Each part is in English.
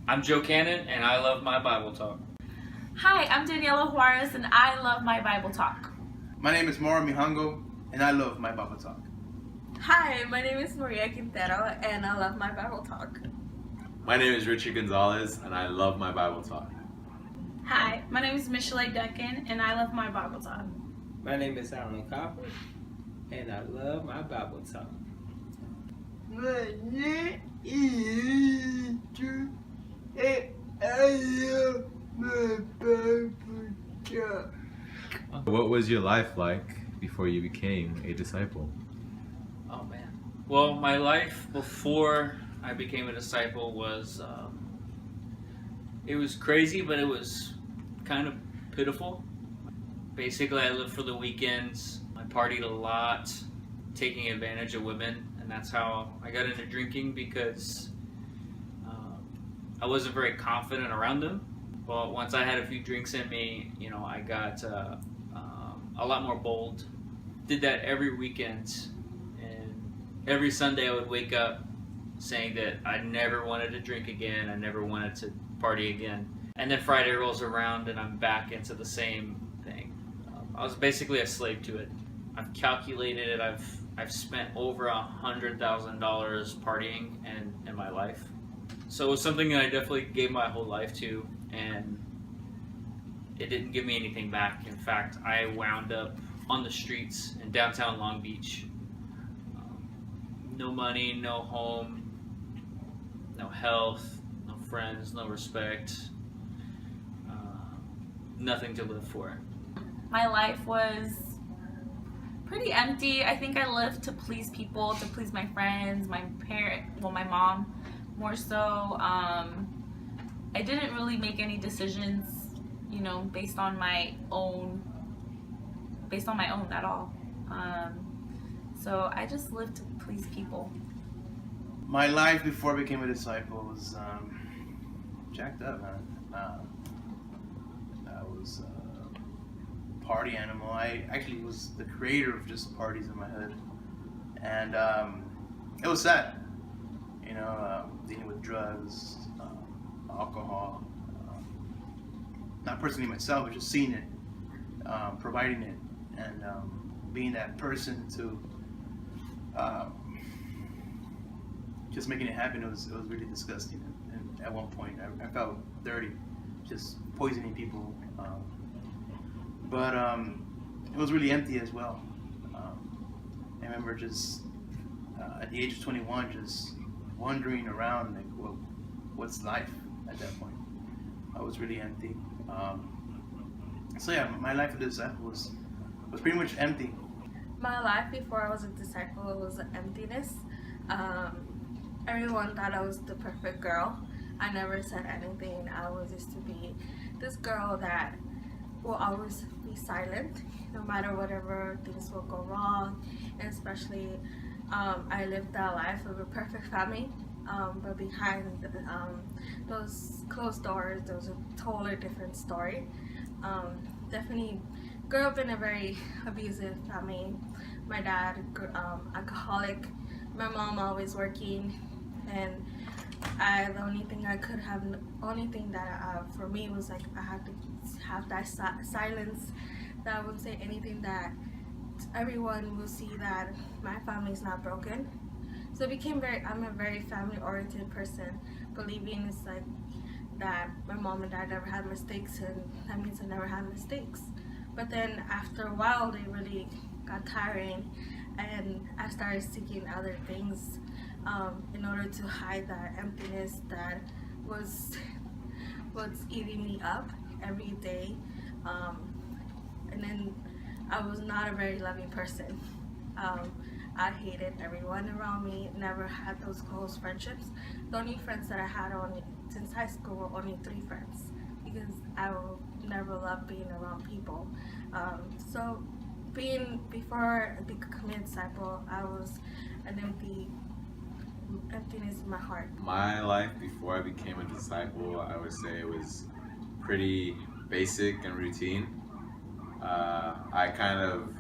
I'm Joe Cannon, and I love my Bible talk. Hi, I'm Daniela Juarez, and I love my Bible talk. My name is Maura Mihango, and I love my Bible talk. Hi, my name is Maria Quintero, and I love my Bible talk. My name is Richard Gonzalez, and I love my Bible talk. Hi, my name is Michelle Duncan, and I love my Bible talk. My name is Alan Copper, and I love my Bible talk. My name is Drew, and I love my Bible talk. What was your life like before you became a disciple? Oh man. Well, my life before I became a disciple was, it was crazy, but it was kind of pitiful. Basically, I lived for the weekends. I partied a lot, taking advantage of women, and that's how I got into drinking because I wasn't very confident around them. But once I had a few drinks in me, I got a lot more bold. Did that every weekend, and every Sunday I would wake up saying that I never wanted to drink again, I never wanted to party again. And then Friday rolls around and I'm back into the same thing. I was basically a slave to it. I've calculated it. I've spent over $100,000 partying in my life. So it was something that I definitely gave my whole life to, and it didn't give me anything back. In fact, I wound up on the streets in downtown Long Beach. No money, no home, no health, no friends, no respect, nothing to live for. My life was pretty empty. I think I lived to please people, to please my friends, my my mom more so. I didn't really make any decisions, based on my own at all. So I just lived to please people. My life before I became a disciple was jacked up, man. I was a party animal. I actually was the creator of just parties in my hood, and it was sad. Dealing with drugs, alcohol. Not personally myself, but just seeing it, providing it, and being that person to just making it happen. It was really disgusting. And at one point, I felt dirty, just poisoning people. But it was really empty as well. I remember just at the age of 21, just wandering around like, well, what's life at that point? I was really empty. So yeah, my life as a disciple was pretty much empty. My life before I was a disciple was an emptiness. Everyone thought I was the perfect girl. I never said anything. I was used to be this girl that will always be silent, no matter whatever things will go wrong. And especially, I lived that life of a perfect family. But behind those closed doors, there was a totally different story. Definitely grew up in a very abusive family. My dad, alcoholic. My mom always working, and the only thing that for me was like I had to have that silence. That I wouldn't say anything that everyone will see that my family is not broken. So it became I'm a very family-oriented person, believing it's like that my mom and dad never had mistakes, and that means I never had mistakes. But then after a while, they really got tiring, and I started seeking other things in order to hide that emptiness that was eating me up every day. And then I was not a very loving person. I hated everyone around me, never had those close friendships. The only friends that I had since high school were only 3 friends, because I never loved being around people. So before becoming a disciple, I was an emptiness in my heart. My life before I became a disciple, I would say it was pretty basic and routine. I kind of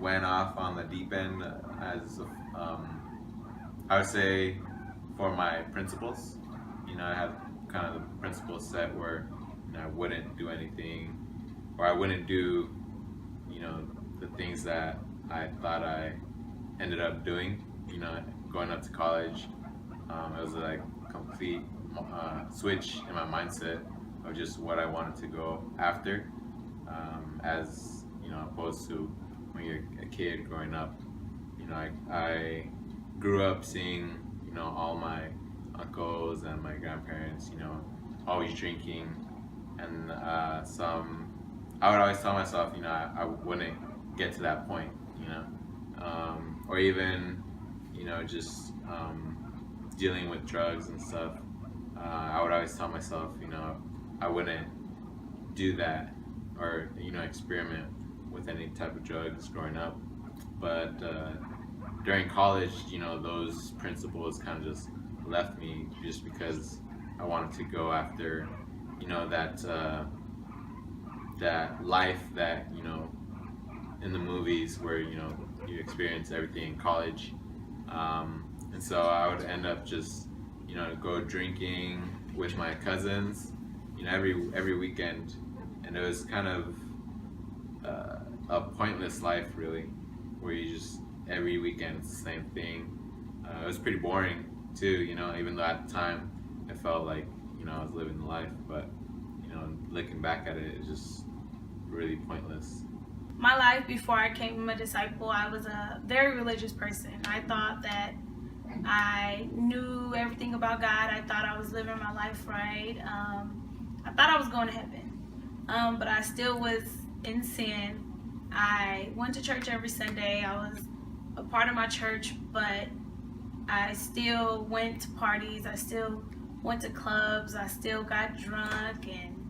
went off on the deep end as I would say for my principles. I had kind of the principle set where I wouldn't do anything, or I wouldn't do, the things that I thought I ended up doing. Going up to college, it was like complete switch in my mindset of just what I wanted to go after, as opposed to when you're a kid growing up. I grew up seeing all my uncles and my grandparents always drinking, and I would always tell myself I wouldn't get to that point, or even just dealing with drugs and stuff. I would always tell myself I wouldn't do that, or experiment with any type of drugs growing up. But during college, those principles kind of just left me, just because I wanted to go after that life that in the movies where you experience everything in college. And so I would end up just go drinking with my cousins every weekend, and it was kind of a pointless life, really, where you just every weekend it's the same thing. It was pretty boring too, even though at the time it felt like I was living the life, but looking back at it, it's just really pointless. My life before I became a disciple, I was a very religious person. I thought that I knew everything about God. I thought I was living my life right. I thought I was going to heaven, but I still was in sin. I went to church every Sunday. I was a part of my church, but I still went to parties. I still went to clubs. I still got drunk, and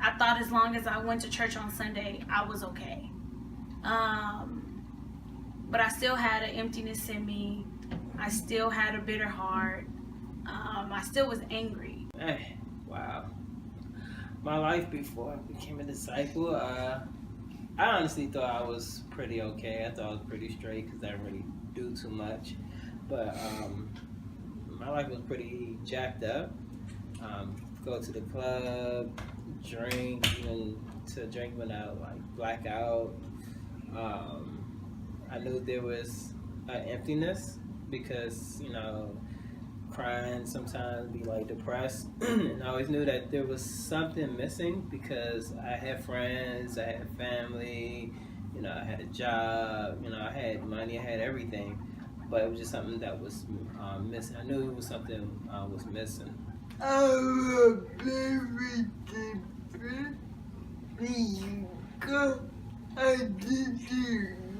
I thought as long as I went to church on Sunday, I was okay. But I still had an emptiness in me. I still had a bitter heart. I still was angry. Wow. My life before I became a disciple, I honestly thought I was pretty okay. I thought I was pretty straight because I didn't really do too much. But my life was pretty jacked up. Go to the club, drink, even to drink when I black out. I knew there was an emptiness because crying sometimes, be depressed, and I always knew that there was something missing because I had friends, I had family, I had a job, I had money, I had everything, but it was just something that was missing. I knew it was something was missing. I was very different because I didn't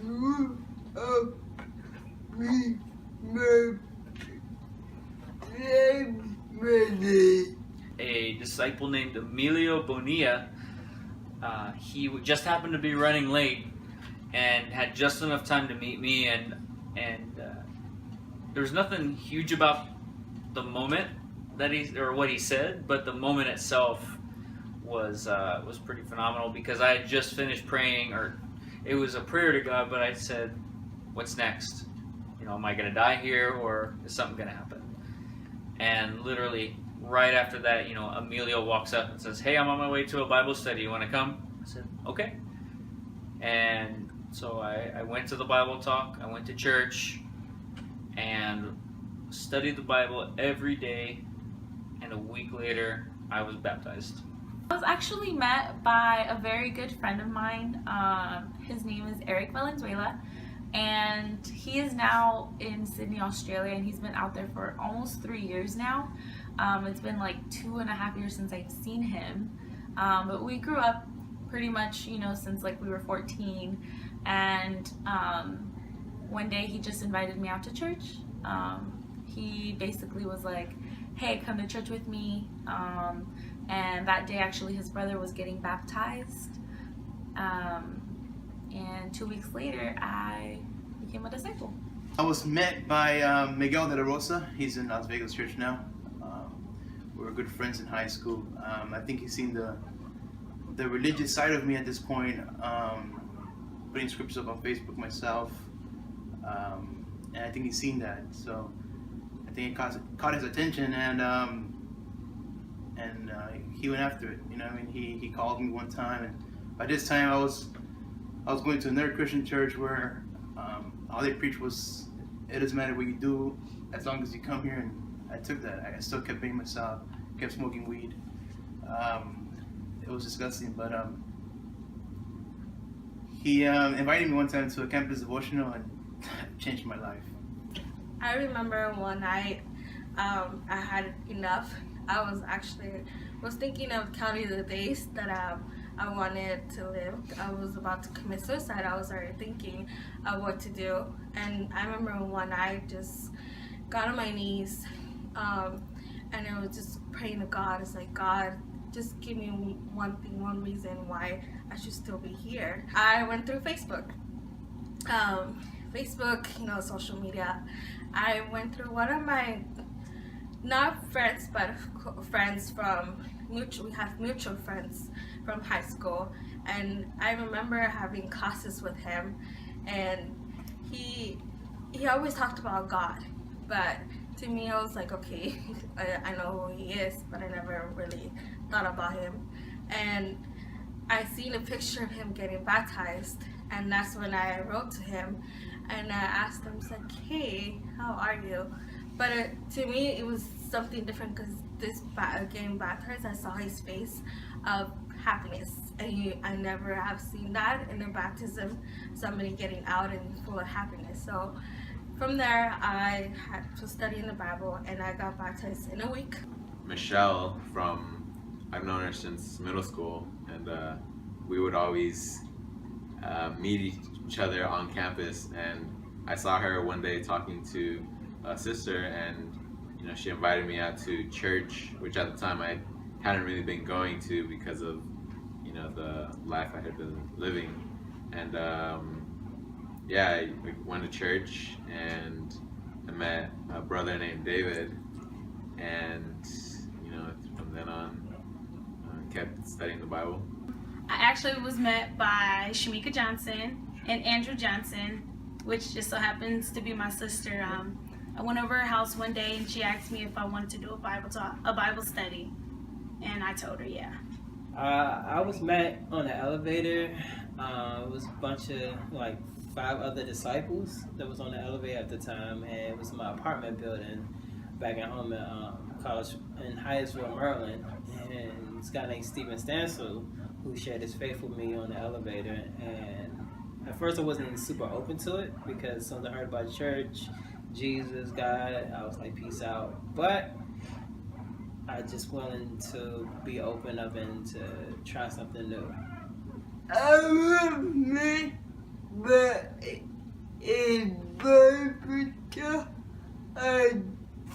grow up with my grandmother. A disciple named Emilio Bonilla, he just happened to be running late and had just enough time to meet me, and there was nothing huge about the moment that what he said, but the moment itself was pretty phenomenal, because I had just finished praying, or it was a prayer to God, but I said, what's next? Am I going to die here, or is something going to happen? And literally right after that, Emilio walks up and says, hey, I'm on my way to a Bible study. You want to come? I said, okay. And so I went to the Bible talk. I went to church and studied the Bible every day. And a week later, I was baptized. I was actually met by a very good friend of mine. His name is Eric Valenzuela, and he is now in Sydney, Australia, and he's been out there for almost 3 years now. It's been like 2.5 years since I've seen him, but we grew up pretty much, since we were 14, and one day he just invited me out to church. He basically was like, hey, come to church with me. And that day, actually, his brother was getting baptized. And 2 weeks later, I became a disciple. I was met by Miguel de la Rosa. He's in Las Vegas Church now. We were good friends in high school. I think he's seen the religious side of me at this point, putting scriptures up on Facebook myself. And I think he's seen that. So I think it caught his attention, and and he went after it. You know, I mean, he called me one time, and by this time I was going to another Christian church where all they preached was, it doesn't matter what you do as long as you come here. And I took that. I still kept being myself, kept smoking weed. It was disgusting, but he invited me one time to a campus devotional and changed my life. I remember one night I had enough. I was thinking of counting the days that I wanted to live. I was about to commit suicide. I was already thinking of what to do. And I remember one night just got on my knees and I was just praying to God. It's like, God, just give me one reason why I should still be here. I went through Facebook. Facebook, social media. I went through one of my, not friends, but friends from we have mutual friends from high school, and I remember having classes with him, and he always talked about God, but to me I was like, okay, I know who he is, but I never really thought about him. And I seen a picture of him getting baptized, and that's when I wrote to him and I asked him, it's like, hey, how are you? But to me it was something different, because this getting baptized, I saw his face of happiness, and I never have seen that in a baptism, somebody getting out and full of happiness. So from there I had to study in the Bible, and I got baptized in a week. Michelle, I've known her since middle school, and we would always meet each other on campus, and I saw her one day talking to a sister, and she invited me out to church, which at the time I hadn't really been going to because of the life I had been living. And I went to church, and I met a brother named David, and from then on kept studying the Bible. I actually was met by Shamika Johnson and Andrew Johnson, which just so happens to be my sister. I went over her house one day and she asked me if I wanted to do a Bible study, and I told her yeah. I was met on the elevator. It was a bunch of 5 other disciples that was on the elevator at the time, and it was my apartment building back at home at college in Hyattsville, Maryland. And this guy named Stephen Stansel who shared his faith with me on the elevator. And at first I wasn't super open to it, because as soon as I heard about church, Jesus, God, I was like, peace out. But I just willing to be open up and to try something new. I love me, but in Bible, I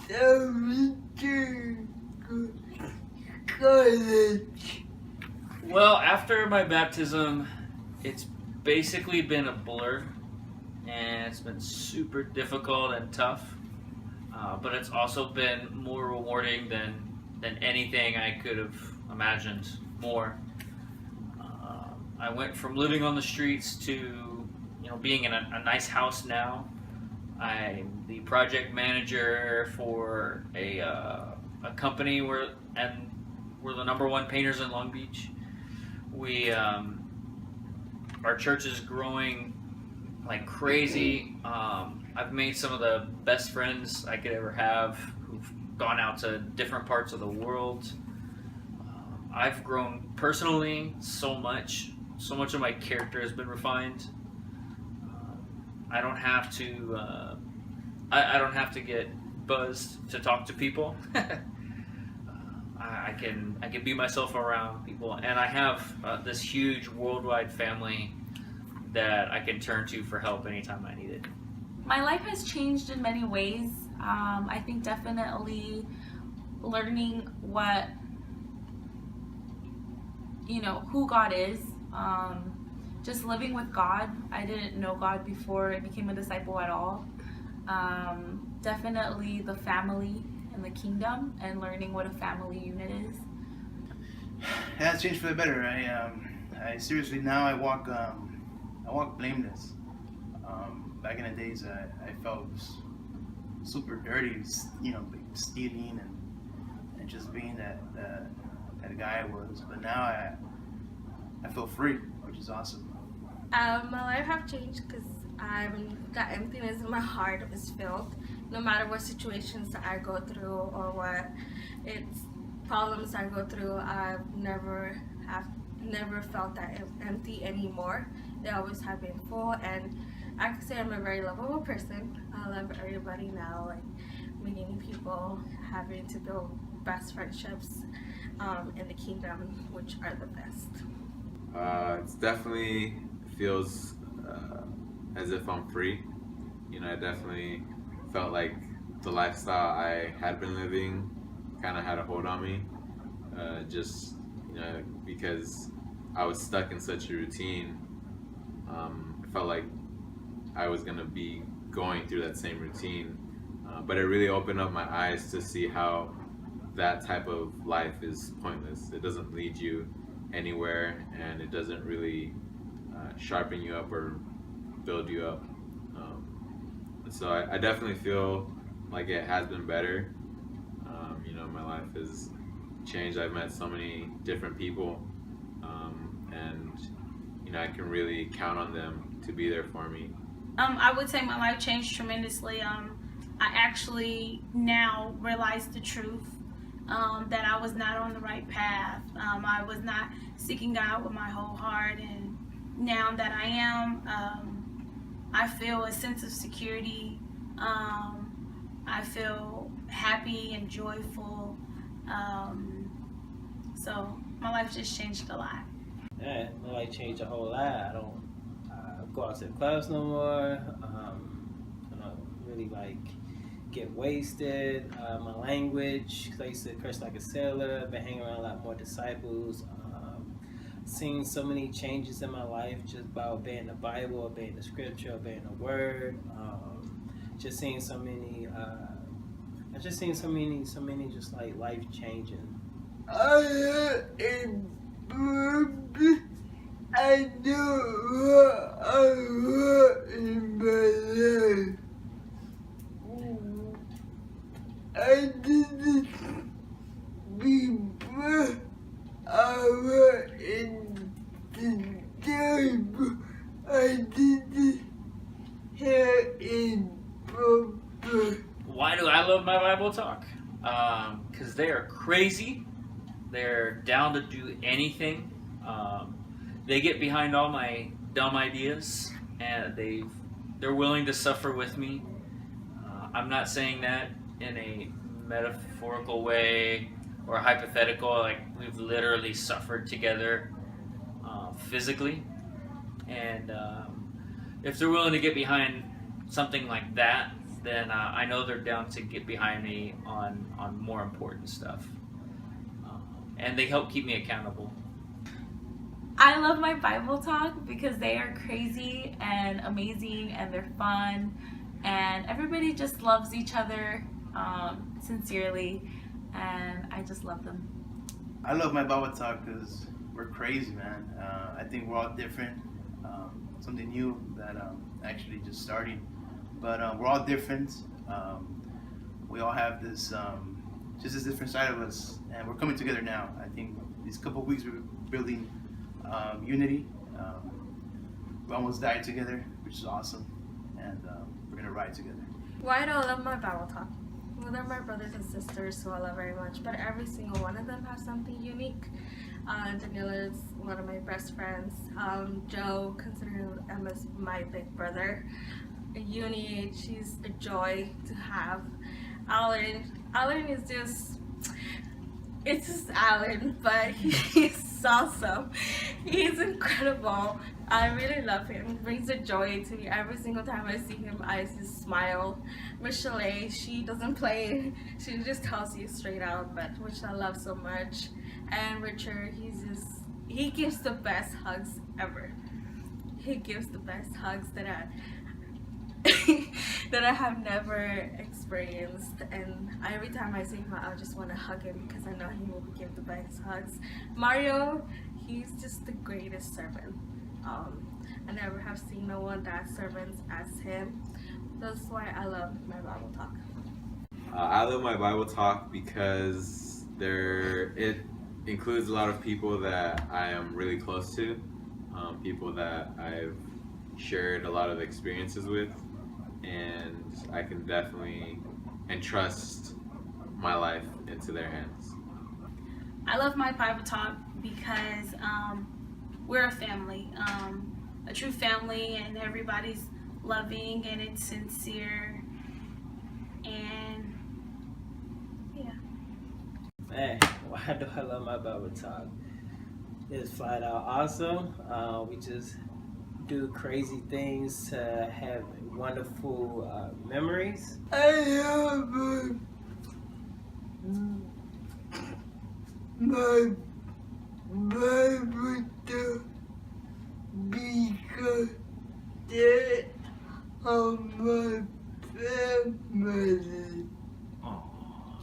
don't to college. Well, after my baptism, it's basically been a blur, and it's been super difficult and tough, but it's also been more rewarding than anything I could have imagined more. I went from living on the streets to being in a nice house now. I'm the project manager for a company we're the #1 painters in Long Beach. Our church is growing like crazy. I've made some of the best friends I could ever have, who've gone out to different parts of the world. I've grown personally so much of my character has been refined. I don't have to I don't have to get buzzed to talk to people. I can be myself around people, and I have this huge worldwide family that I can turn to for help anytime I need it. My life has changed in many ways. I think definitely learning what, who God is. Just living with God. I didn't know God before I became a disciple at all. Definitely the family and the kingdom, and learning what a family unit is. It has changed for the better. I seriously now I walk blameless. Back in the days, I felt super dirty, stealing and just being that guy I was. But now I feel free, which is awesome. My life have changed because that emptiness in my heart is filled. No matter what situations that I go through or what problems I go through, I've never felt that empty anymore. They always have been full, and I can say I'm a very lovable person. I love everybody now, like meeting people, having to build best friendships in the kingdom, which are the best. It definitely feels as if I'm free. You know, I definitely felt like the lifestyle I had been living kind of had a hold on me. Just, you know, because I was stuck in such a routine. I felt like I was gonna be going through that same routine. But it really opened up my eyes to see how that type of life is pointless. It doesn't lead you anywhere, and it doesn't really sharpen you up or build you up. So I definitely feel like it has been better. You know, my life has changed. I've met so many different people, and you know, I can really count on them to be there for me. I would say my life changed tremendously. I actually now realize the truth, that I was not on the right path. I was not seeking God with my whole heart, and now that I am, I feel a sense of security. I feel happy and joyful. So my life just changed a lot. Yeah, my life changed a whole lot. I don't go out to the clubs no more. I don't really like get wasted. My language, 'cause I used to curse like a sailor. Been hanging around a lot more disciples. Seen so many changes in my life just by obeying the Bible, obeying the scripture, obeying the word. Just seeing so many. I just seen so many just like life changing. I know what I want in my life. I didn't before I was in the table. I didn't hear in proper. Why do I love my Bible talk? Because they are crazy. They're down to do anything. They get behind all my dumb ideas, and they're willing to suffer with me. I'm not saying that in a metaphorical way or hypothetical. Like, we've literally suffered together physically, and if they're willing to get behind something like that, then I know they're down to get behind me on more important stuff. And they help keep me accountable. I love my Bible talk because they are crazy and amazing, and they're fun, and everybody just loves each other sincerely, and I just love them. I love my Bible talk because we're crazy, man. I think we're all different. Something new that actually just starting, but we're all different. We all have this just this different side of us, and we're coming together now. I think these couple of weeks we're building unity. We almost died together, which is awesome, and we're gonna ride together. Why do I love my Bible talk? Well, they're my brothers and sisters who I love very much, but every single one of them has something unique. Daniela is one of my best friends. Joe, considered him as my big brother. Uni, she's a joy to have. Alan is just, it's just Alan, but he's awesome. He's incredible. I really love him. He brings a joy to me every single time I see him. I just smile. Michelle, she doesn't play. She just tells you straight out, but which I love so much. And Richard, he gives the best hugs ever. He gives the best hugs that I have never experienced, and every time I see him I just want to hug him because I know he will give the best hugs. Mario, he's just the greatest servant. I never have seen no one that servants as him. That's why I love my Bible talk. I love my Bible talk because it includes a lot of people that I am really close to, people that I've shared a lot of experiences with, and I can definitely entrust my life into their hands. I love my Bible talk because we're a family, a true family, and everybody's loving and it's sincere, and yeah. Man, why do I love my Bible talk? It's flat out awesome. We just do crazy things to have wonderful memories. I have my Bible talk because they are my family.